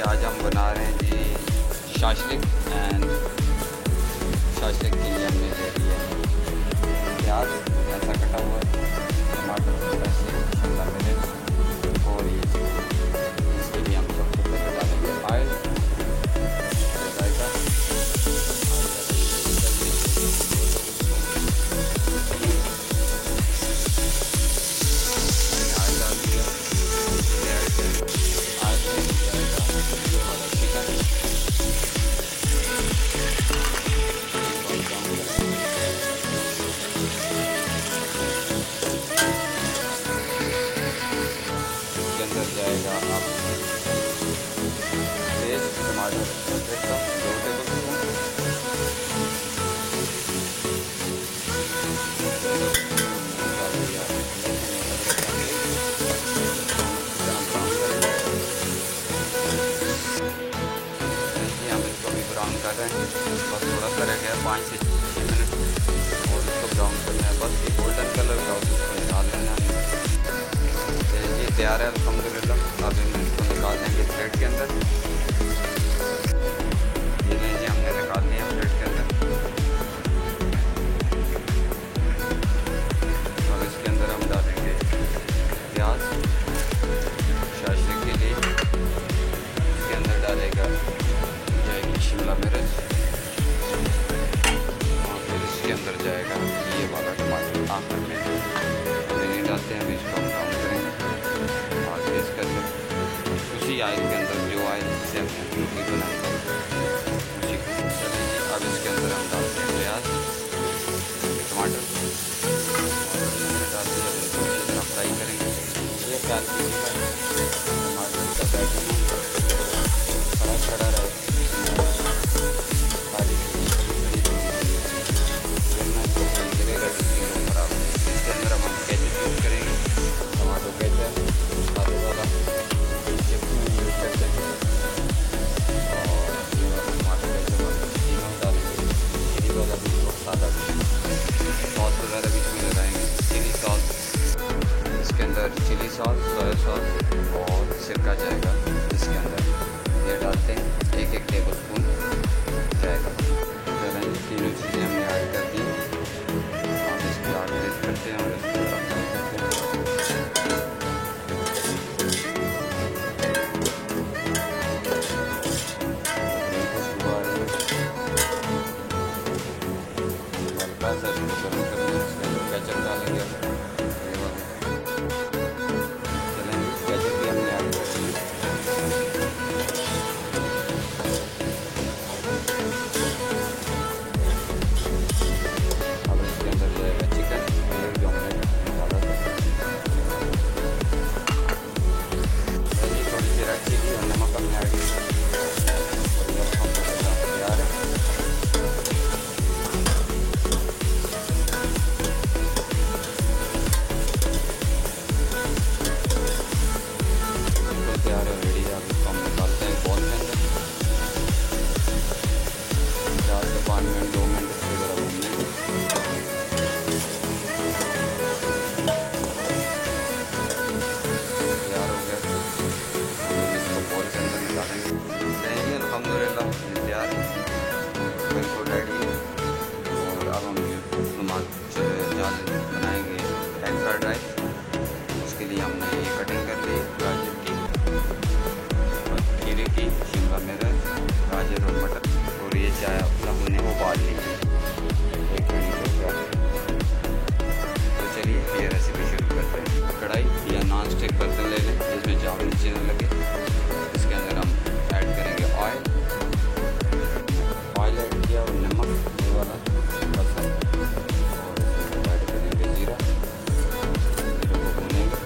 आज हम बना रहे हैं जी शाशलिक एंड शाशलिक के लिए हमने ले लिया है प्याज ऐसा कटा हुआ है, टमाटर ऐसे, शिमला मिर्च और ये इसके लिए हम सबसे पहले डालेंगे ऑयल, जायका जाएगा आप पेस्ट टमाटर का 2 टेबल स्पून, हम इसको भी ब्राउन कर रहे हैं, बस थोड़ा सा रह गया 5 से 6 मिनट और इसको ब्राउन करना है, बस ये गोल्डन कलर का उसको निकाल लेना है। ये तैयार है अल्हम्दुलिल्लाह। अब इसको निकाल देंगे प्लेट के अंदर। ये लीजिए हमने निकाल लिया प्लेट के अंदर। अब इसके अंदर हम डालेंगे प्याज शाशलिक के लिए, इसके अंदर डालेगा जाएगी शिमला मिर्च और फिर इसके अंदर जाएगा ये वाला टमाटर आखिर में। अभी नहीं डालते हैं, अभी इसको हम ब्राउन करेंगे उसी ऑयल के अंदर, जो ऑयल से हमने रोटी बनाई उसी को। चलिए अब इसके अंदर हम डालते हैं प्याज टमाटर और डाल दिया, इसको अच्छी तरह फ्राई करेंगे। ये ख्याल कीजिएगा टमाटर का बैटर खड़ा खड़ा रहे, खराब। इसके अंदर हम केचप यूज़ करेंगे, टमाटो केचप सादे वाला सॉस वगैरह बीच में लगाएंगे, चिली सॉस, इसके अंदर चिली सॉस, सोया सॉस और सिरका जाएगा इसके अंदर। ये डालते हैं 1-1 टेबल स्पून जाएगा। चलें तीनों चीज़ें हमने ऐड कर दी, हम इसको आगे टेस्ट करते हैं और इसको गर्म करना है। इसके अंदर केचप डालेंगे, चलेंगे केचप भी हमने ऐड कर दिया। अब इसके अंदर जाएगा चिकन जो हमने डाला था, थोड़ी सी रेड चिली और नमक हमने ऐड किया और जब हम तैयार है। तैयार है, रेडी है। अब इसको हम निकालते हैं बॉल के अंदर। 4 से 5 मिनट 2 मिनट इसके ज़रा भूनने को। तैयार हो गया, हम इसको बॉल के अंदर निकालेंगे। सही है अल्हम्दुलिल्लाह, ये तैयार है, बिल्कुल रेडी है। और अब हम जाल बनाएंगे एग फ्राइड राइस। उसके लिए हमने ये कटिंग कर ली गाजर की, खीरे की, शिमला मिर्च, गाजर और मटर, और ये चाय अपना हमने उबाल ली 1 घंटे पहले। तो चलिए ये रेसिपी शुरू करते हैं। कढ़ाई या नॉन स्टिक बर्तन ले लें जिसमें चावल नीचे न लगे। इसके अंदर हम ऐड करेंगे ऑयल ऐड किया और नमक ये वाला बस, और इसमें ऐड करेंगे जीरा को भूनेंगे।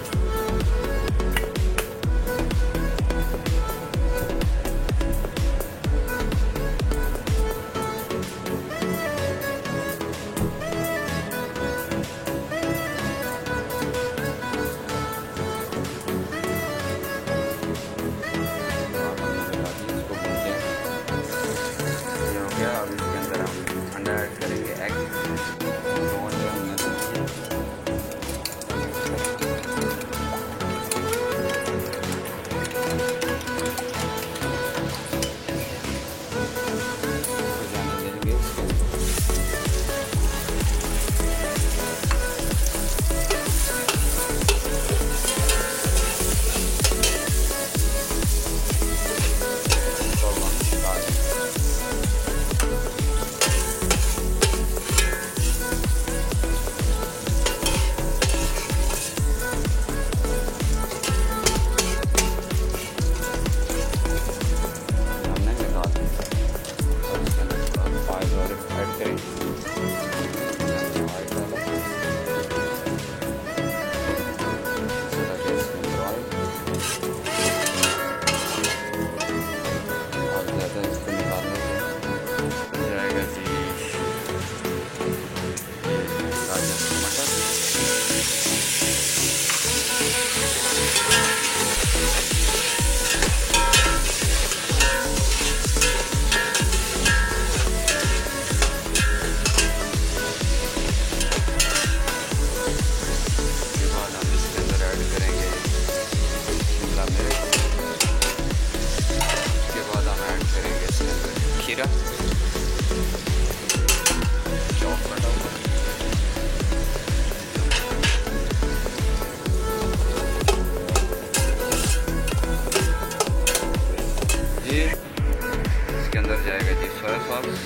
जी इसके अंदर जाएगा जी सोया सॉस,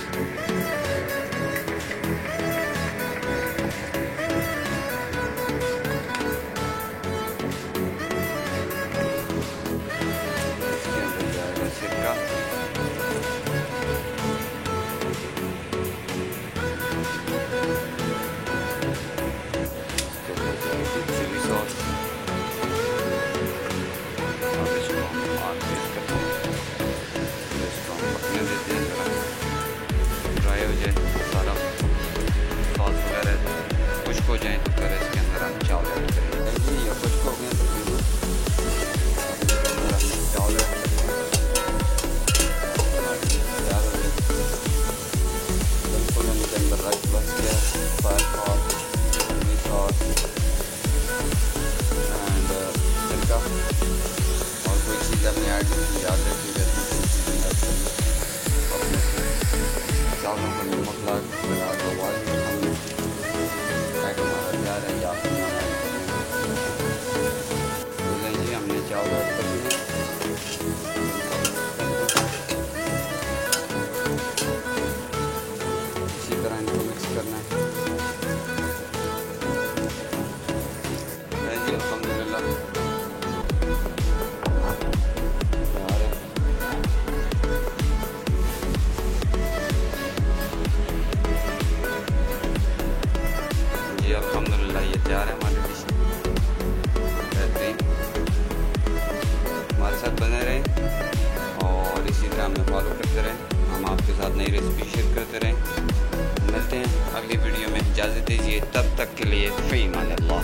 सिरका, चिली सॉस। अब इसको हम आग तेज करते हैं, इसको हम पकने देते हैं, जरा ड्राई हो जाए, सारा सॉस वगैरह खुश्क हो जाए तो फिर इसके अंदर हम चावल ऐड करेंगे। ये खुश्क हो गया तकरीबन, चावल राइस बस गया, soy sauce, chilli sauce and सिरका, और कोई चीज़ हमने ऐड की याद रखिएगा, चावलों को नमक लगा तो बाद हमने ऐड हमारा तैयार है, या जी हमने चावल ऐड कर दिए। इसी तरह इनको मिक्स करना है जी। अल्हम्दुलिल्लाह तैयार है। जी अल्हम्दुलिल्लाह ये तैयार है हमारी डिश। बेहतरीन, हमारे साथ बने रहें और इसी तरह हमें फॉलो करते रहें। हम आपके साथ नई रेसिपी शेयर करते रहें। मिलते हैं अगली वीडियो में, इजाज़त दीजिए, तब तक के लिए फ़ी अमान अल्लाह।